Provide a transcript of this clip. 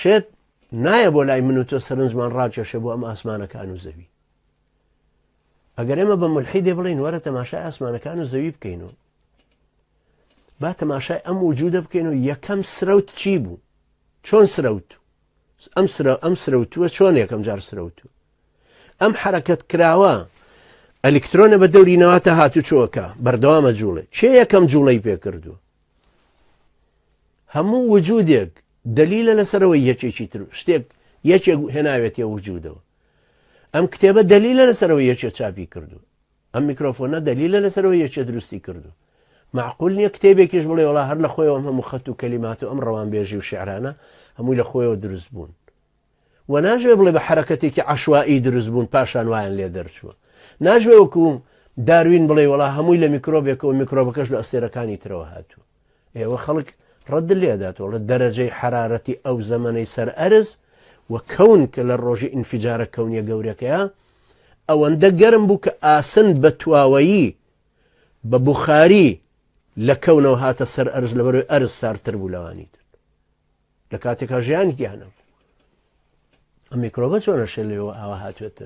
شێت نایە بۆ لای من و تۆ سەرنجمان ڕاکێشێ بۆ ئەم ئاسمانەکان و زەوی. ئەگەر ئێمە بە مولحیدێ بڵین وەرە تەماشای ئاسمانەکان و زەوی بکەینەوە، با تەماشای ئەم وجودە بکەین و یەکەم سرەوت چی بوو؟ چۆن سرەوت؟ ئەم سرەوتووە چۆن یەکەم جار سرەوتووە؟ ئەم حرەکەت کراوە ئەلکترۆنە بە دەوری نەواتە هاتوچۆکە بەردەوامە جوڵێ، چێ یەکەم جوڵەی پێ کردووە؟ هەموو وجودێک دلیلە لەسەرەوەی یەکێکی تر شتێک یەکێک هێناوێتە وجودەوە. ئەم کتێبە دلیلە لەسەرەوەی یەکێک چاپی کردووە، ئەم میکرۆفۆنە دلیلە لەسەرەوەی یەکێک دروستی کردووە. معقول نییە کتێبێکیش بڵێ وڵا هەر لە خۆیەوە هەموو خەت و کەلیمات و ئەم ڕەوانبێژی و شیعرانە هەمووی لە خۆیەوە دروست بوون. و ناژوێ بڵێ بە حرەکەتێکی عەشوائی دروست بوون پاشان وایان لێ دەرچووە. ناژوێ وەکو داروین بڵێ وڵا هەمووی لە میکرۆبێکەوە میکرۆبەکەش لە ئەستێرەکانی ترەوە هاتووە. ئێوە خەڵک ڕەد لێداتەوە لە دەرەجەی حرارەتی ئەو زەمەنەی سەر ئەرز و کەون کە لە ڕۆژی ئینفجارە کەونیە گەورەکەیە ئەوەندە گەرم بوو کە ئاسن بە تواوەیی بە بوخاری لە کەونەوە هاتە سەر ئەرز لەبەرەوەی ئەرز ساردتر بوو لەوانی تر لە کاتێکا ژیانی گیانە. ئەم میکرۆبە چۆنە شێ لێەوە ئاوا هاتوێت